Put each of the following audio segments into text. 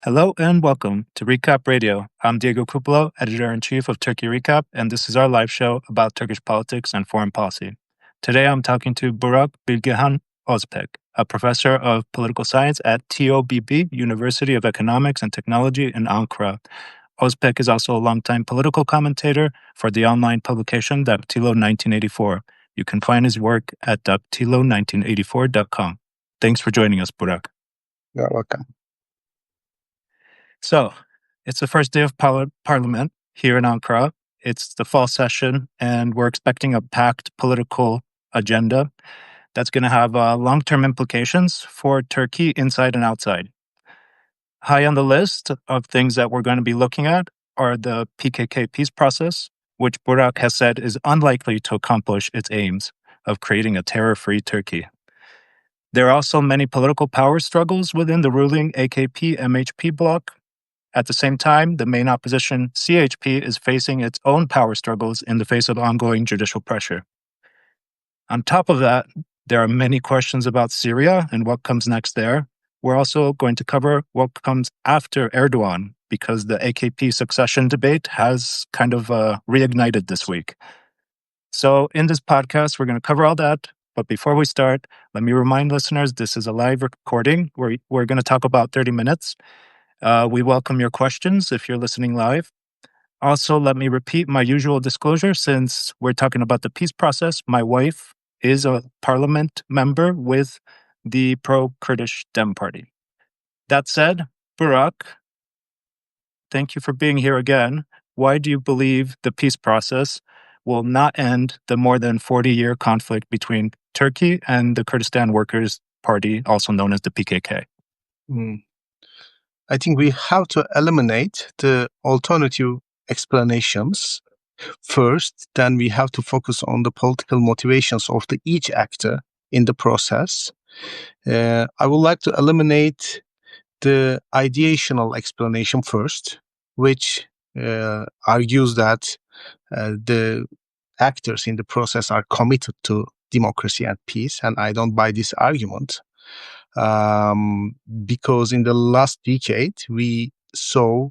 Hello and welcome to Recap Radio. I'm Diego Cupolo, editor-in-chief of Turkey Recap, and this is our live show about Turkish politics and foreign policy. Today I'm talking to Burak Bilgehan Özpek, a professor of political science at TOBB, University of Economics and Technology in Ankara. Özpek is also a longtime political commentator for the online publication Daktilo 1984. You can find his work at daktilo1984.com. Thanks for joining us, Burak. You're welcome. So, it's the first day of Parliament here in Ankara. It's the fall session, and we're expecting a packed political agenda that's going to have long-term implications for Turkey inside and outside. High on the list of things that we're going to be looking at are the PKK peace process, which Burak has said is unlikely to accomplish its aims of creating a terror-free Turkey. There are also many political power struggles within the ruling AKP-MHP bloc. At the same time, the main opposition, CHP, is facing its own power struggles in the face of ongoing judicial pressure. On top of that, there are many questions about Syria and what comes next there. We're also going to cover what comes after Erdoğan, because the AKP succession debate has kind of reignited this week. So in this podcast, we're going to cover all that. But before we start, let me remind listeners, this is a live recording. We're going to talk about 30 minutes. We welcome your questions if you're listening live. Also, let me repeat my usual disclosure since we're talking about the peace process. My wife is a parliament member with the pro-Kurdish Dem Party. That said, Burak, thank you for being here again. Why do you believe the peace process will not end the more than 40-year conflict between Turkey and the Kurdistan Workers' Party, also known as the PKK? I think we have to eliminate the alternative explanations first, then we have to focus on the political motivations of each actor in the process. I would like to eliminate the ideational explanation first, which argues that the actors in the process are committed to democracy and peace, and I don't buy this argument. Because in the last decade, we saw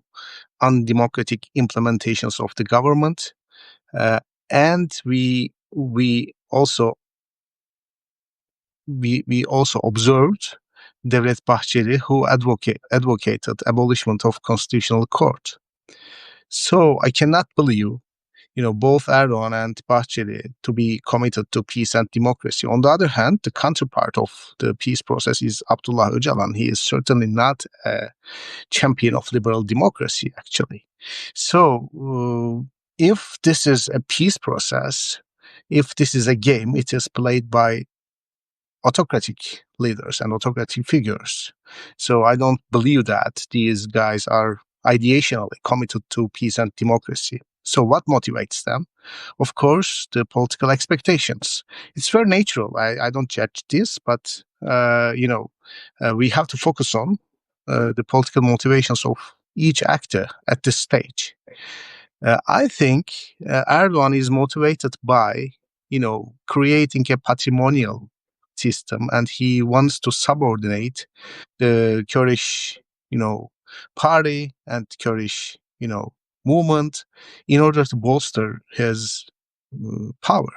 undemocratic implementations of the government, and we also observed Devlet Bahçeli, who advocated abolishment of constitutional court. So I cannot believe both Erdoğan and Bahçeli to be committed to peace and democracy. On the other hand, the counterpart of the peace process is Abdullah Öcalan. He is certainly not a champion of liberal democracy, actually. So if this is a peace process, if this is a game, it is played by autocratic leaders and autocratic figures. So I don't believe that these guys are ideationally committed to peace and democracy. So what motivates them? Of course, the political expectations. It's very natural. I don't judge this, but we have to focus on the political motivations of each actor at this stage. I think Erdoğan is motivated by, creating a patrimonial system, and he wants to subordinate the Kurdish, party and Kurdish, movement in order to bolster his power.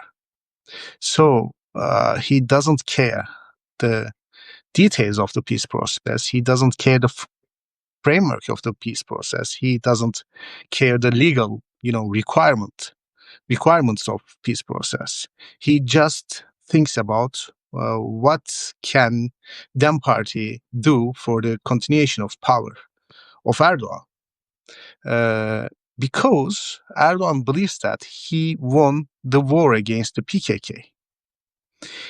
So he doesn't care the details of the peace process. He doesn't care the framework of the peace process. He doesn't care the legal, requirements of peace process. He just thinks about what can Dem Party do for the continuation of power of Erdoğan. Because Erdoğan believes that he won the war against the PKK.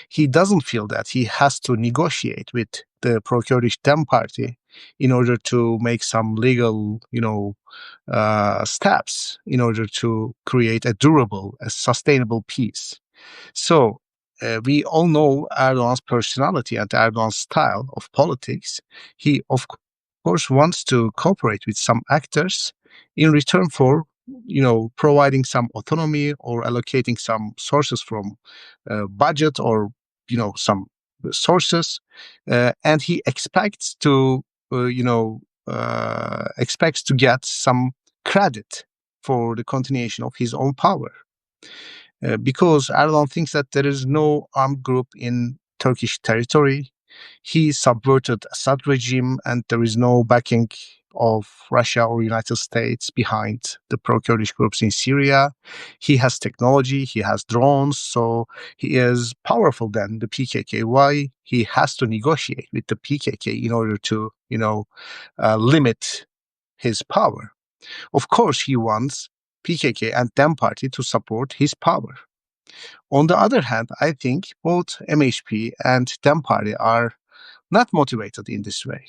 He doesn't feel that he has to negotiate with the pro-Kurdish Dem Party in order to make some legal, steps in order to create a durable, a sustainable peace. So we all know Erdoğan's personality and Erdoğan's style of politics. He, of course, wants to cooperate with some actors in return for, providing some autonomy or allocating some sources from budget or, some sources. And he expects to, expects to get some credit for the continuation of his own power. Because Erdogan thinks that there is no armed group in Turkish territory. He subverted Assad regime, and there is no backing of Russia or United States behind the pro-Kurdish groups in Syria. He has technology, he has drones, so he is powerful than the PKK. Why he has to negotiate with the PKK in order to, limit his power? Of course, he wants PKK and DEM party to support his power. On the other hand, I think both MHP and DEM party are not motivated in this way.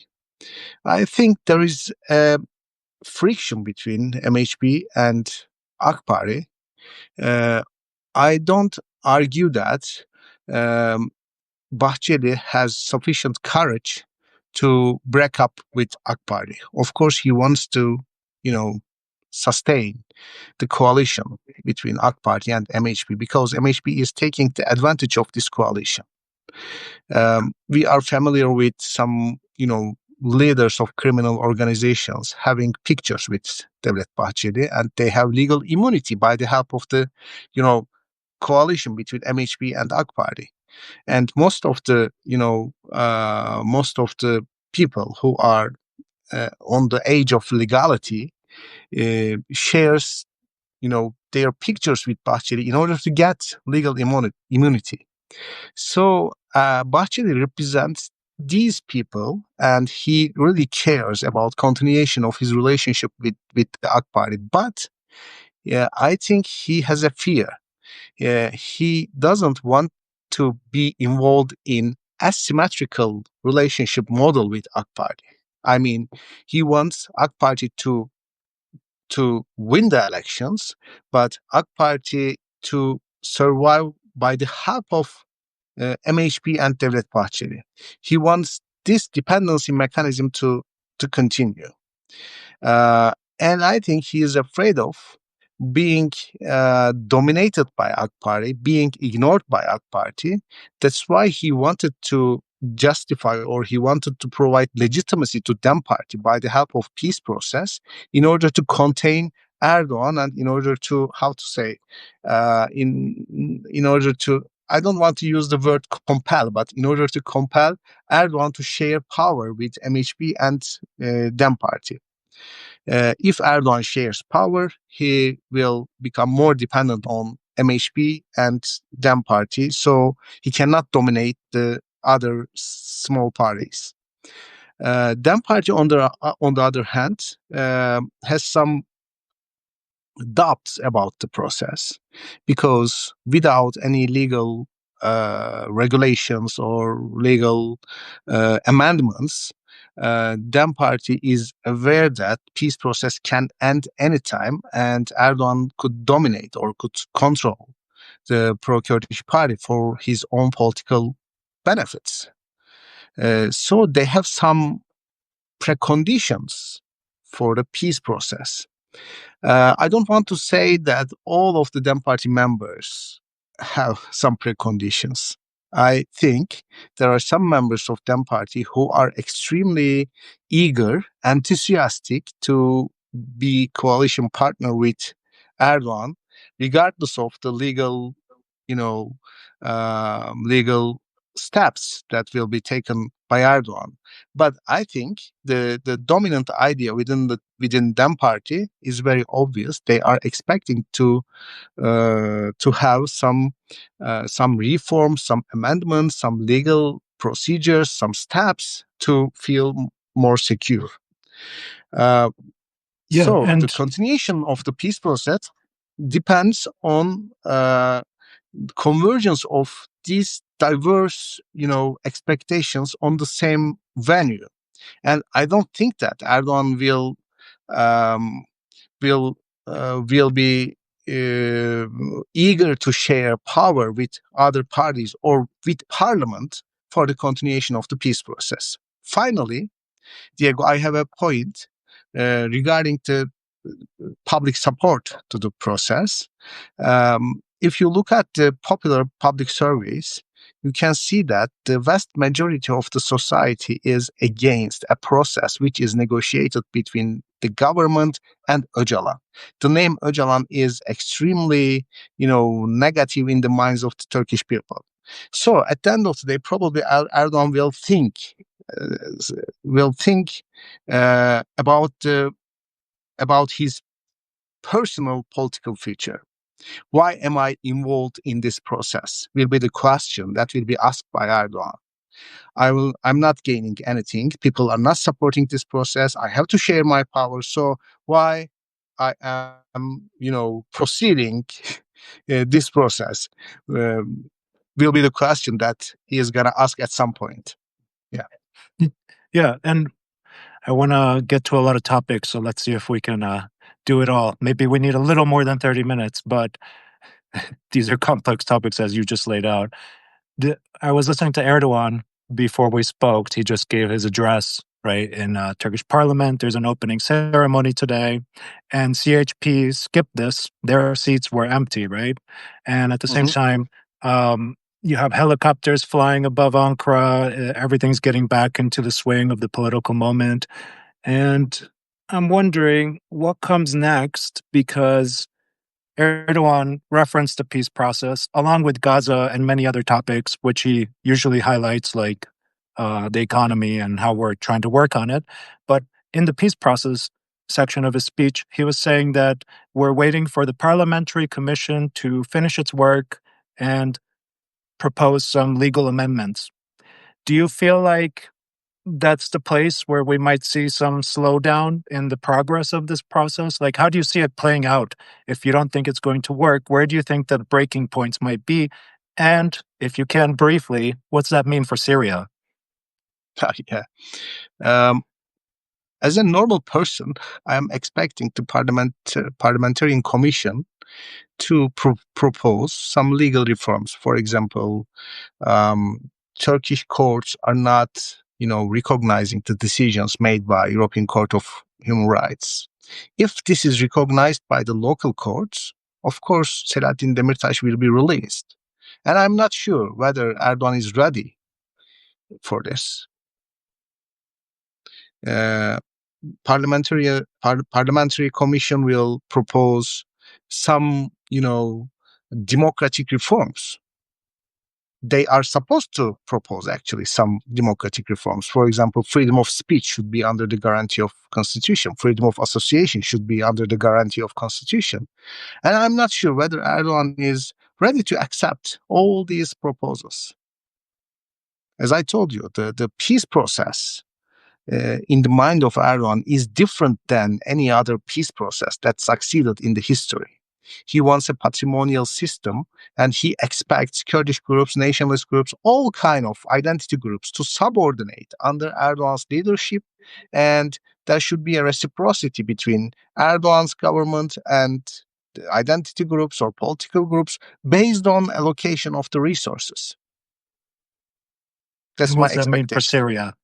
I think there is a friction between MHP and AK Party. I don't argue that Bahçeli has sufficient courage to break up with AK Party. Of course, he wants to, sustain the coalition between AK Party and MHP because MHP is taking the advantage of this coalition. We are familiar with some, leaders of criminal organizations having pictures with Devlet Bahçeli, and they have legal immunity by the help of the, coalition between MHP and AK Party. And most of the, people who are on the age of legality shares, their pictures with Bahçeli in order to get legal immunity. So Bahçeli represents these people, and he really cares about continuation of his relationship with the AK Party. But I think he has a fear. He doesn't want to be involved in asymmetrical relationship model with AK Party. I mean, he wants AK Party to win the elections, but AK Party to survive by the help of MHP and Devlet Bahçeli. He wants this dependency mechanism to continue. And I think he is afraid of being dominated by AK Party, being ignored by AK Party. That's why he wanted to justify, or he wanted to provide legitimacy to DEM party by the help of peace process in order to contain Erdogan, and in order to, in order to, I don't want to use the word compel, but in order to compel Erdogan to share power with MHP and DEM party. If Erdogan shares power, he will become more dependent on MHP and DEM party, so he cannot dominate the other small parties. DEM party, on the other hand, has some doubts about the process, because without any legal regulations or legal amendments, DEM party is aware that peace process can end anytime, and Erdogan could dominate or could control the pro-Kurdish party for his own political benefits. So they have some preconditions for the peace process. I don't want to say that all of the DEM party members have some preconditions. I think there are some members of DEM party who are extremely eager, enthusiastic to be coalition partner with Erdogan, regardless of the legal, legal steps that will be taken by Erdogan. But I think the dominant idea within DEM party is very obvious. They are expecting to have some reforms, some amendments, some legal procedures, some steps to feel more secure. So the continuation of the peace process depends on convergence of these diverse, expectations on the same venue. And I don't think that Erdogan will be eager to share power with other parties or with parliament for the continuation of the peace process. Finally, Diego, I have a point regarding the public support to the process. If you look at the popular public surveys, you can see that the vast majority of the society is against a process which is negotiated between the government and Öcalan. The name Öcalan is extremely, negative in the minds of the Turkish people. So at the end of the day, probably Erdogan will think about his personal political future. Why am I involved in this process? Will be the question that will be asked by Erdogan. I'm not gaining anything. People are not supporting this process. I have to share my power. So why I am, proceeding this process will be the question that he is going to ask at some point. Yeah. Yeah. And I want to get to a lot of topics. So let's see if we can do it all. Maybe we need a little more than 30 minutes, but these are complex topics as you just laid out. I was listening to Erdogan before we spoke. He just gave his address, right, in Turkish parliament. There's an opening ceremony today, and CHP skipped this. Their seats were empty, right? And at the same time, you have helicopters flying above Ankara. Everything's getting back into the swing of the political moment. And I'm wondering what comes next, because Erdogan referenced the peace process along with Gaza and many other topics, which he usually highlights, like the economy and how we're trying to work on it. But in the peace process section of his speech, he was saying that we're waiting for the parliamentary commission to finish its work and propose some legal amendments. Do you feel like that's the place where we might see some slowdown in the progress of this process? Like, how do you see it playing out? If you don't think it's going to work, where do you think that breaking points might be? And if you can briefly, what's that mean for Syria? Yeah. As a normal person, I am expecting the parliamentary commission to propose some legal reforms. For example, Turkish courts are not, recognizing the decisions made by European Court of Human Rights. If this is recognized by the local courts, of course, Selahattin Demirtas will be released. And I'm not sure whether Erdogan is ready for this. Parliamentary commission will propose some, democratic reforms. They are supposed to propose actually some democratic reforms. For example, freedom of speech should be under the guarantee of constitution. Freedom of association should be under the guarantee of constitution. And I'm not sure whether Erdogan is ready to accept all these proposals. As I told you, the peace process in the mind of Erdogan is different than any other peace process that succeeded in the history. He wants a patrimonial system, and he expects Kurdish groups, nationalist groups, all kind of identity groups to subordinate under Erdogan's leadership, and there should be a reciprocity between Erdogan's government and the identity groups or political groups based on allocation of the resources. That's my expectation. What does that mean for Syria?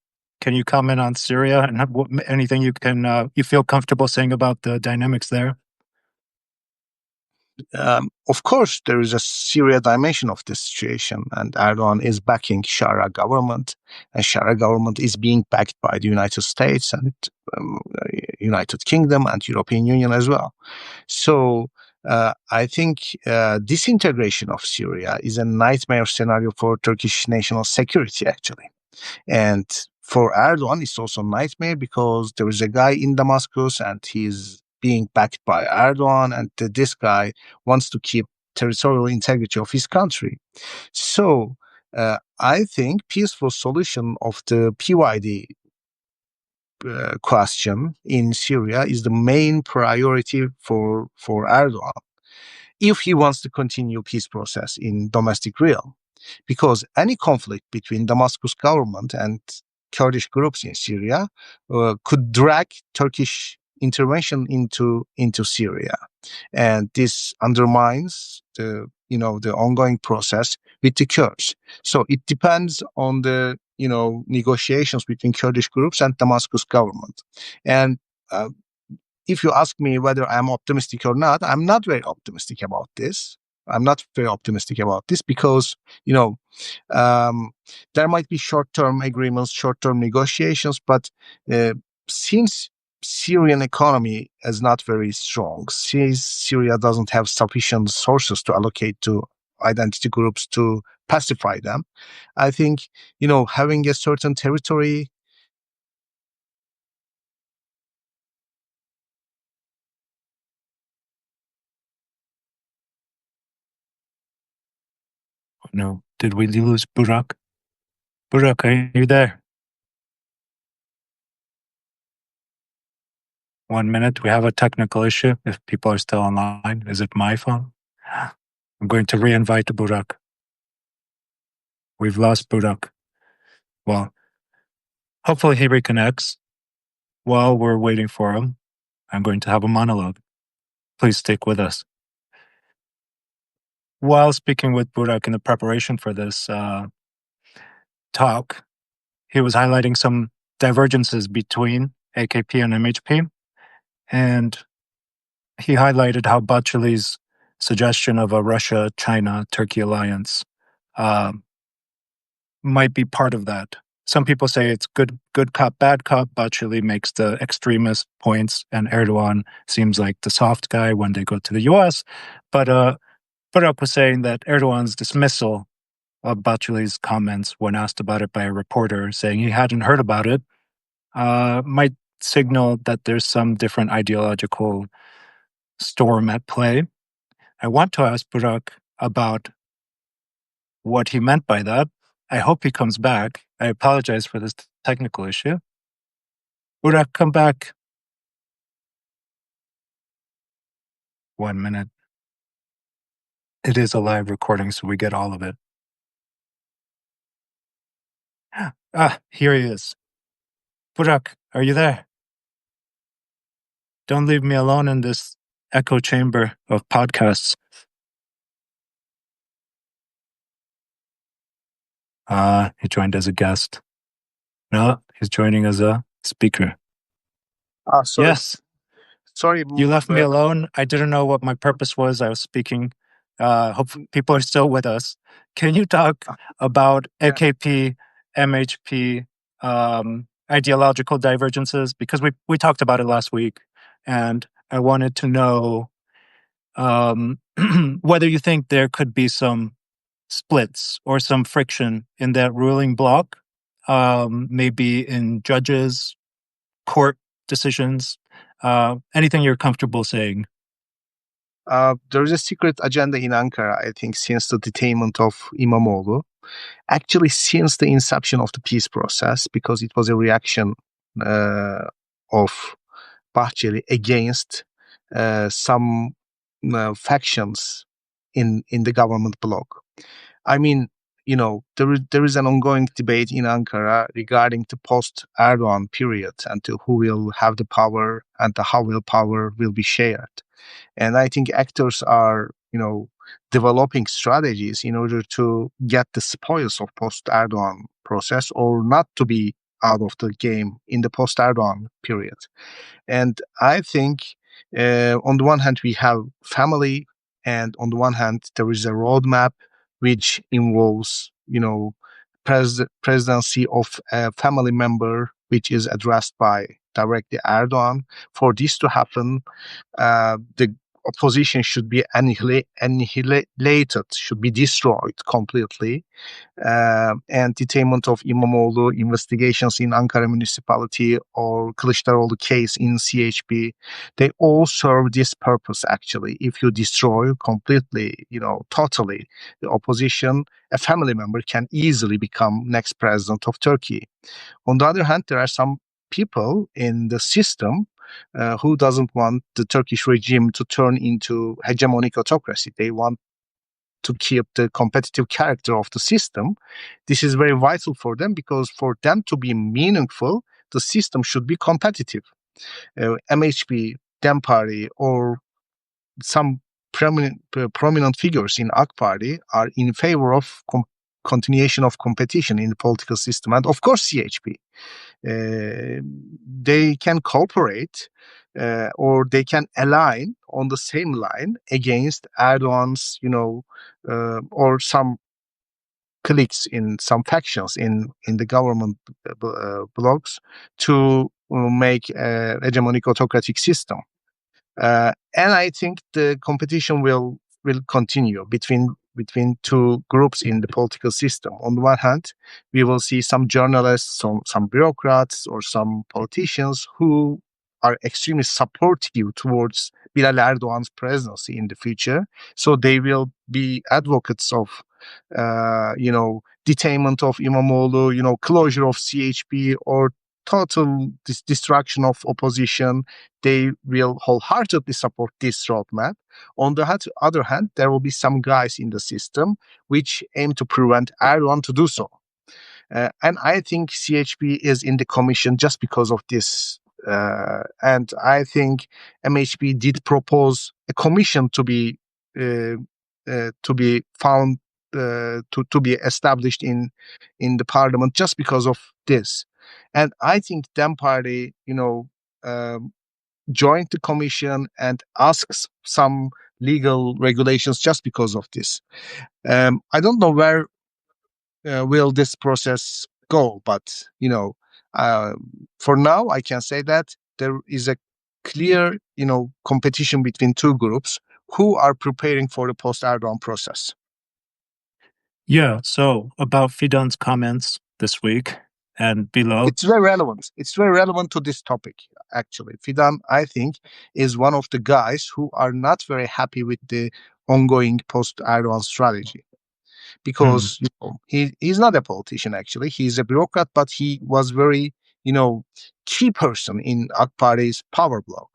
Can you comment on Syria and anything you can you feel comfortable saying about the dynamics there? Of course, there is a Syria dimension of this situation, and Erdogan is backing Sharia government, and Sharia government is being backed by the United States and United Kingdom and European Union as well. So I think disintegration of Syria is a nightmare scenario for Turkish national security, actually. And for Erdogan, it's also a nightmare because there is a guy in Damascus and he's being backed by Erdogan, and this guy wants to keep territorial integrity of his country. So I think peaceful solution of the PYD question in Syria is the main priority for Erdogan if he wants to continue peace process in domestic realm. Because any conflict between Damascus government and Kurdish groups in Syria could drag Turkish intervention into Syria, and this undermines the ongoing process with the Kurds. So it depends on the negotiations between Kurdish groups and Damascus government. And if you ask me whether I'm optimistic or not, I'm not very optimistic about this. I'm not very optimistic about this because, there might be short-term agreements, short-term negotiations, but since Syrian economy is not very strong, since Syria doesn't have sufficient sources to allocate to identity groups to pacify them, I think, having a certain territory. No, did we lose Burak? Burak, are you there? 1 minute. We have a technical issue. If people are still online, is it my phone? I'm going to re-invite Burak. We've lost Burak. Well, hopefully he reconnects. While we're waiting for him, I'm going to have a monologue. Please stick with us. While speaking with Burak in the preparation for this talk, he was highlighting some divergences between AKP and MHP, and he highlighted how Bahçeli's suggestion of a Russia-China-Turkey alliance might be part of that. Some people say it's good cop, bad cop. Bahçeli makes the extremist points, and Erdogan seems like the soft guy when they go to the US. But Burak was saying that Erdogan's dismissal of Bahçeli's comments when asked about it by a reporter, saying he hadn't heard about it, might signal that there's some different ideological storm at play. I want to ask Burak about what he meant by that. I hope he comes back. I apologize for this technical issue. Burak, come back. 1 minute. It is a live recording, so we get all of it. Here he is. Burak, are you there? Don't leave me alone in this echo chamber of podcasts. He joined as a guest. No, he's joining as a speaker. Sorry. Yes. Sorry. You left me alone. I didn't know what my purpose was. I was speaking. Hope people are still with us. Can you talk about AKP, MHP, ideological divergences? Because we talked about it last week, and I wanted to know whether you think there could be some splits or some friction in that ruling bloc, maybe in judges, court decisions, anything you're comfortable saying. There is a secret agenda in Ankara, I think, since the detainment of İmamoğlu. Actually, since the inception of the peace process, because it was a reaction of Bahçeli against some factions in the government bloc. I mean, there is an ongoing debate in Ankara regarding the post-Erdogan period and to who will have the power and how will power will be shared. And I think actors are, developing strategies in order to get the spoils of post-Erdogan process or not to be out of the game in the post-Erdogan period. And I think on the one hand, we have family, and on the one hand, there is a roadmap which involves, presidency of a family member, which is addressed by directly Erdogan. For this to happen, the opposition should be annihilated, should be destroyed completely. And detainment of İmamoğlu, investigations in Ankara municipality or Kılıçdaroğlu case in CHP, they all serve this purpose actually. If you destroy completely, totally the opposition, a family member can easily become next president of Turkey. On the other hand, there are some people in the system who doesn't want the Turkish regime to turn into hegemonic autocracy. They want to keep the competitive character of the system. This is very vital for them because for them to be meaningful, the system should be competitive. MHP, Dem Party, or some prominent figures in AK Party are in favor of continuation of competition in the political system, and of course CHP. They can cooperate or they can align on the same line against Erdogan's, or some cliques in some factions in the government blocks to make a hegemonic autocratic system. And I think the competition will continue between two groups in the political system. On the one hand, we will see some journalists, some bureaucrats, or some politicians who are extremely supportive towards Bilal Erdogan's presidency in the future. So they will be advocates of, detainment of İmamoğlu, closure of CHP, or total destruction of opposition. They will wholeheartedly support this roadmap. On the other hand, there will be some guys in the system which aim to prevent Erdogan to do so. And I think CHP is in the commission just because of this. And I think MHP did propose a commission to be found, to be established in the parliament just because of this. And I think DEM Party, joined the commission and asks some legal regulations just because of this. I don't know where will this process go, but for now I can say that there is a clear, competition between two groups who are preparing for the post-Erdogan process. Yeah, so about Fidan's comments this week and below. It's very relevant. It's very relevant to this topic, actually. Fidan, I think, is one of the guys who are not very happy with the ongoing post-Erdogan strategy. Because he's not a politician, actually. He's a bureaucrat, but he was very, key person in AK Party's power bloc.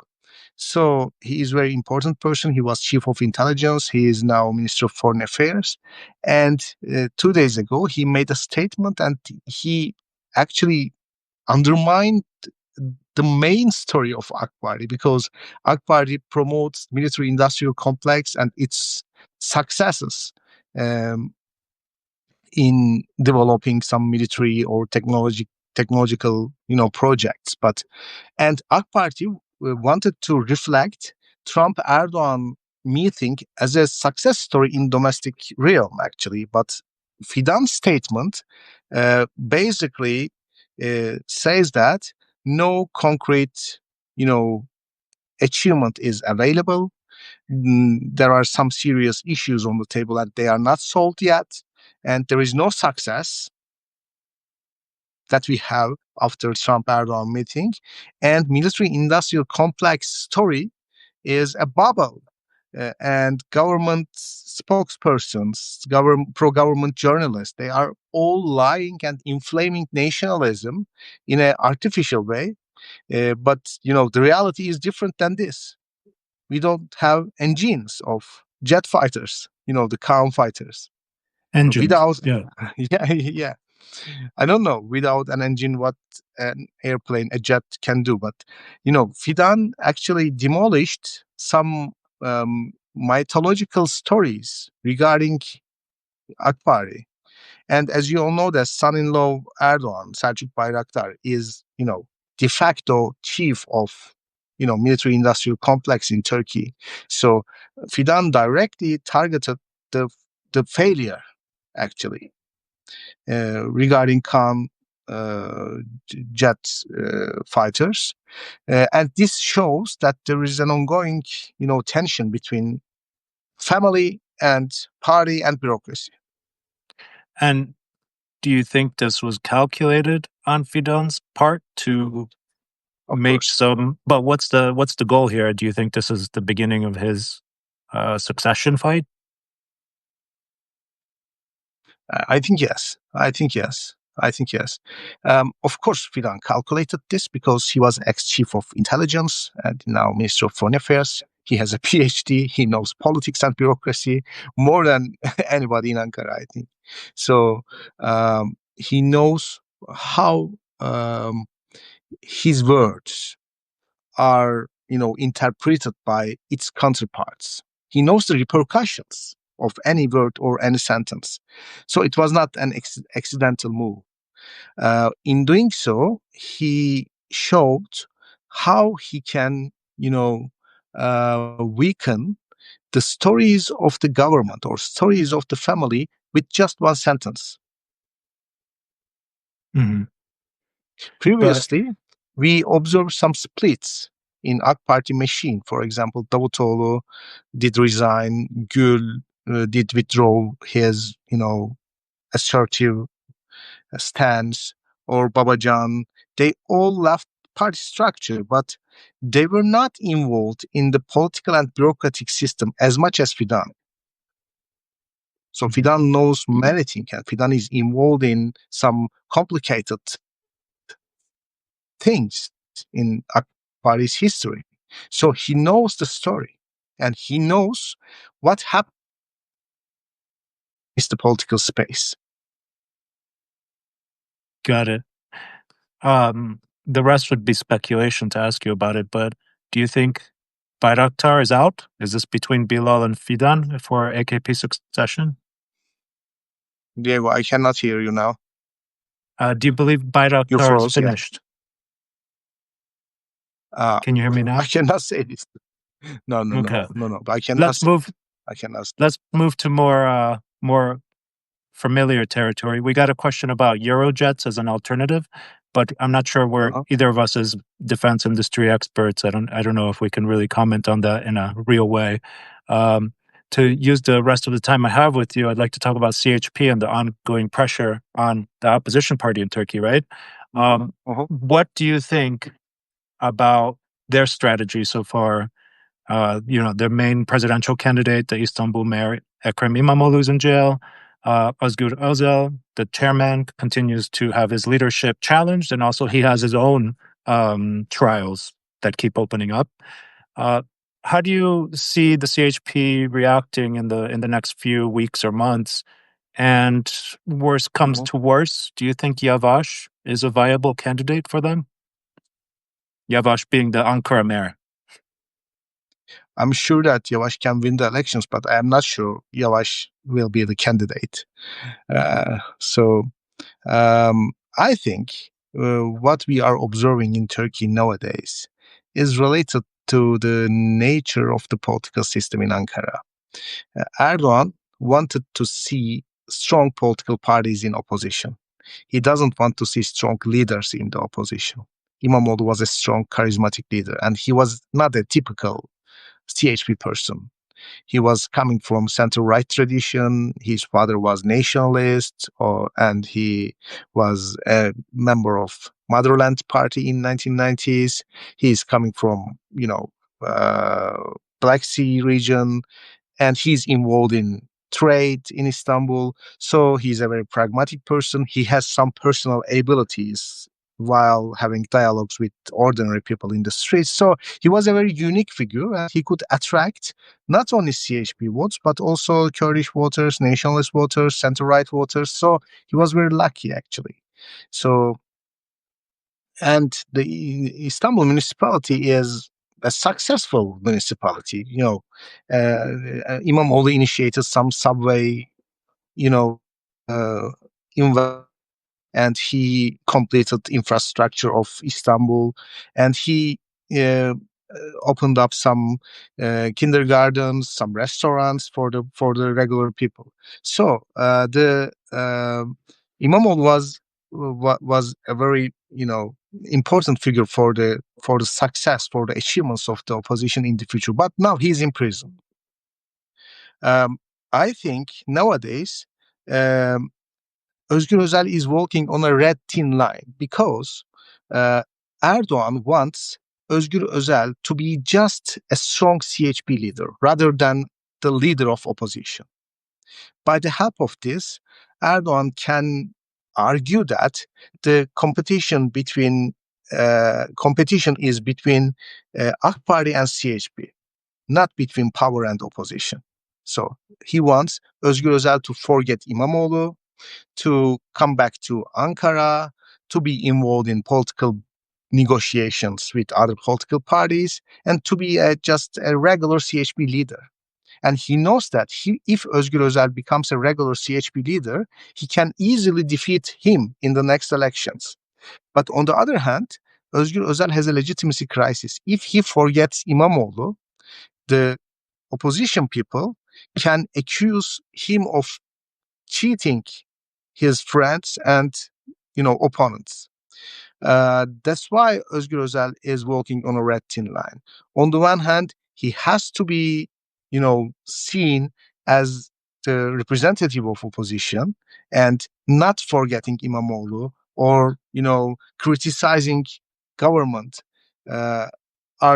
So he is a very important person. He was chief of intelligence. He is now Minister of Foreign Affairs. And 2 days ago, he made a statement and he actually undermined the main story of AK Party, because AK Party promotes military-industrial complex and its successes in developing some military or technological, projects. And AK Party wanted to reflect Trump-Erdogan meeting as a success story in domestic realm, actually. But Fidan's statement basically says that no concrete, achievement is available. There are some serious issues on the table and they are not solved yet. And there is no success that we have after Trump-Erdogan meeting. And military-industrial complex story is a bubble. And government spokespersons, pro-government journalists, they are all lying and inflaming nationalism in an artificial way. But, the reality is different than this. We don't have engines of jet fighters, the KAAN fighters. Engines, without, yeah. yeah. I don't know without an engine what an airplane, a jet can do. But, Fidan actually demolished some mythological stories regarding AK Party. And as you all know, the son-in-law Erdogan, Selçuk Bayraktar, is, de facto chief of, military-industrial complex in Turkey. So Fidan directly targeted the failure, actually, regarding KAAN jet fighters. And this shows that there is an ongoing, tension between family and party and bureaucracy. And do you think this was calculated on Fidan's part to make some? But what's the goal here? Do you think this is the beginning of his succession fight? I think yes. Of course, Fidan calculated this because he was ex-chief of intelligence and now Minister of Foreign Affairs. He has a PhD. He knows politics and bureaucracy more than anybody in Ankara, I think. So he knows how his words are, interpreted by its counterparts. He knows the repercussions of any word or any sentence. So it was not an accidental move. In doing so, he showed how he can, weaken the stories of the government or stories of the family with just one sentence. Mhm. Previously, we observed some splits in AK Party machine. For example, Davutoğlu did resign, Gül did withdraw his, assertive stance, or Babacan. They all left party structure, but they were not involved in the political and bureaucratic system as much as Fidan. So Fidan knows many things, and Fidan is involved in some complicated things in AK Party's history. So he knows the story, and he knows what happened in the political space. Got it. The rest would be speculation to ask you about it, but do you think Bayraktar is out? Is this between Bilal and Fidan for AKP succession? Diego, I cannot hear you now. Do you believe You Bayraktar is froze, yeah. finished? Can you hear me now? I cannot say this. No. Okay. I cannot. I cannot. Let's move to more familiar territory. We got a question about Eurojets as an alternative, but I'm not sure we're either of us is defense industry experts. I don't know if we can really comment on that in a real way. To use the rest of the time I have with you, I'd like to talk about CHP and the ongoing pressure on the opposition party in Turkey, right? What do you think about their strategy so far? Their main presidential candidate, the Istanbul mayor, Ekrem İmamoğlu, is in jail. Özgür Özel, the chairman, continues to have his leadership challenged, and also he has his own trials that keep opening up. How do you see the CHP reacting in the next few weeks or months? And worse comes to worse, do you think Yavaş is a viable candidate for them? Yavaş being the Ankara mayor. I'm sure that Yavaş can win the elections, but I am not sure Yavaş will be the candidate. I think what we are observing in Turkey nowadays is related to the nature of the political system in Ankara. Erdoğan wanted to see strong political parties in opposition. He doesn't want to see strong leaders in the opposition. İmamoğlu was a strong, charismatic leader, and he was not a typical CHP person. He was coming from center-right tradition. His father was nationalist, and he was a member of Motherland Party in 1990s. He's coming from, Black Sea region, and he's involved in trade in Istanbul. So he's a very pragmatic person. He has some personal abilities while having dialogues with ordinary people in the streets. So he was a very unique figure, and he could attract not only CHP votes, but also Kurdish voters, nationalist voters, center-right voters. So he was very lucky, actually. So, and the Istanbul municipality is a successful municipality. İmamoğlu initiated some subway, and he completed infrastructure of Istanbul, and he opened up some kindergartens, some restaurants for the regular people. So the İmamoğlu was a very important figure for the success, for the achievements of the opposition in the future. But now he's in prison. I think nowadays Özgür Özel is walking on a red thin line because Erdoğan wants Özgür Özel to be just a strong CHP leader rather than the leader of opposition. By the help of this, Erdoğan can argue that the competition is between AK Party and CHP, not between power and opposition. So he wants Özgür Özel to forget İmamoğlu, to come back to Ankara, to be involved in political negotiations with other political parties, and to be just a regular CHP leader. And he knows that if Özgür Özel becomes a regular CHP leader, he can easily defeat him in the next elections. But on the other hand, Özgür Özel has a legitimacy crisis. If he forgets İmamoğlu, the opposition people can accuse him of cheating his friends and, opponents. That's why Özgür Özel is walking on a red thin line. On the one hand, he has to be, seen as the representative of opposition and not forgetting İmamoğlu or, criticizing government are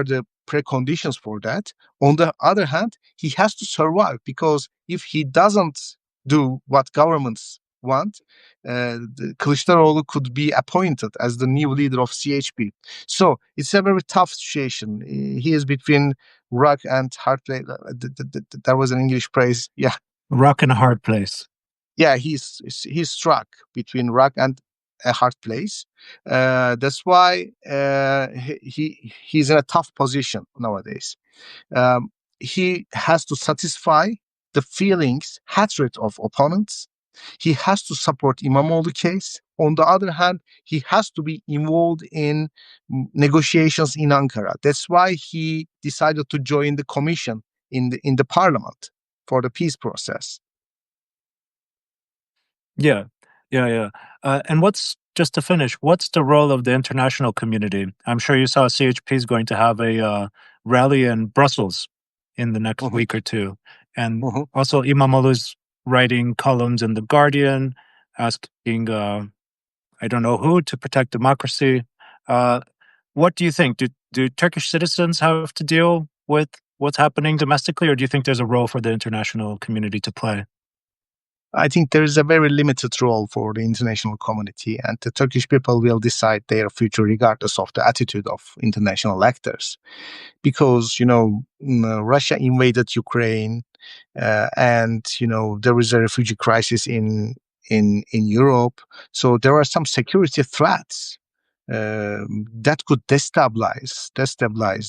the preconditions for that. On the other hand, he has to survive, because if he doesn't do what governments want, Kılıçdaroğlu could be appointed as the new leader of CHP. So it's a very tough situation. He is between rock and hard place. That was an English phrase. Yeah. Rock and a hard place. Yeah, he's struck between rock and a hard place. That's why he's in a tough position nowadays. He has to satisfy the feelings, hatred of opponents. He has to support İmamoğlu case. On the other hand, he has to be involved in negotiations in Ankara. That's why he decided to join the commission in the parliament for the peace process. Yeah. And just to finish, what's the role of the international community? I'm sure you saw CHP is going to have a rally in Brussels in the next week or two. And also İmamoğlu's writing columns in The Guardian, asking, I don't know who, to protect democracy. What do you think? Do Turkish citizens have to deal with what's happening domestically, or do you think there's a role for the international community to play? I think there is a very limited role for the international community, and the Turkish people will decide their future regardless of the attitude of international actors. Because, Russia invaded Ukraine, and, there is a refugee crisis in Europe. So there are some security threats that could destabilize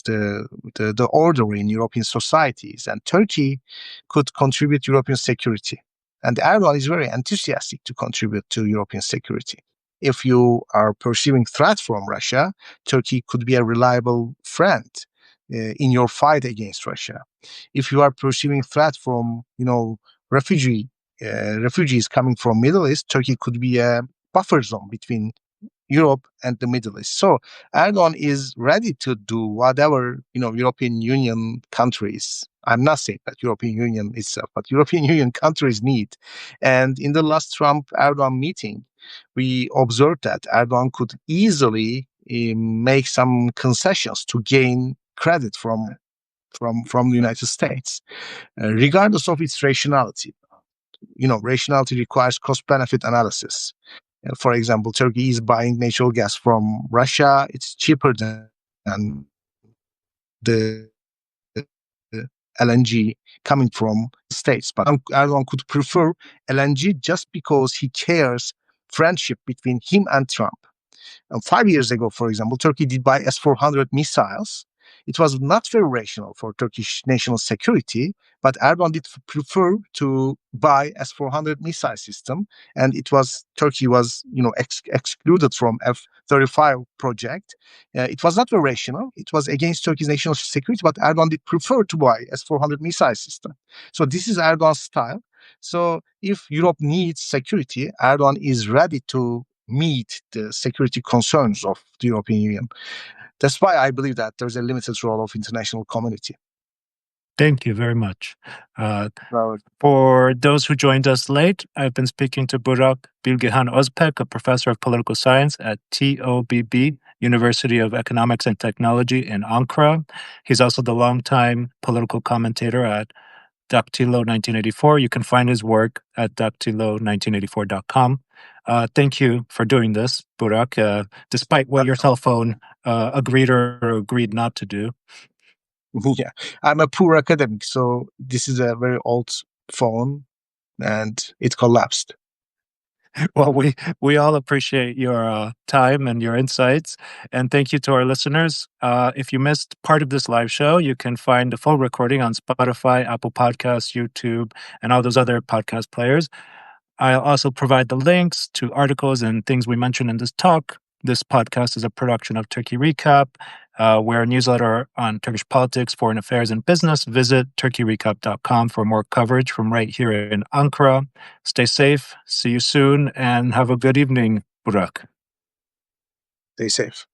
the order in European societies, and Turkey could contribute to European security. And Erdogan is very enthusiastic to contribute to European security. If you are perceiving threat from Russia, Turkey could be a reliable friend in your fight against Russia. If you are perceiving threat from, refugees coming from Middle East, Turkey could be a buffer zone between Europe and the Middle East. So Erdogan is ready to do whatever, European Union countries, I'm not saying that European Union itself, but European Union countries need. And in the last Trump-Erdogan meeting, we observed that Erdogan could easily make some concessions to gain credit from the United States, regardless of its rationality. Rationality requires cost-benefit analysis. For example, Turkey is buying natural gas from Russia. It's cheaper than the LNG coming from the States. But Erdogan could prefer LNG just because he cares friendship between him and Trump. 5 years ago, for example, Turkey did buy S-400 missiles. It was not very rational for Turkish national security, but Erdogan did prefer to buy S-400 missile system, and Turkey was excluded from F-35 project. It was not very rational. It was against Turkey's national security, but Erdogan did prefer to buy S-400 missile system. So this is Erdogan's style. So if Europe needs security, Erdogan is ready to meet the security concerns of the European Union. That's why I believe that there's a limited role of international community. Thank you very much. For those who joined us late, I've been speaking to Burak Bilgehan Özpek, a professor of political science at TOBB, University of Economics and Technology in Ankara. He's also the longtime political commentator at Daktilo 1984. You can find his work at daktilo1984.com. Thank you for doing this, Burak, despite what your cell phone agreed or agreed not to do. Yeah, I'm a poor academic, so this is a very old phone, and it collapsed. Well, we all appreciate your time and your insights, and thank you to our listeners. If you missed part of this live show, you can find the full recording on Spotify, Apple Podcasts, YouTube, and all those other podcast players. I'll also provide the links to articles and things we mentioned in this talk. This podcast is a production of Turkey Recap. We're a newsletter on Turkish politics, foreign affairs, and business. Visit turkeyrecap.com for more coverage from right here in Ankara. Stay safe, see you soon, and have a good evening, Burak. Stay safe.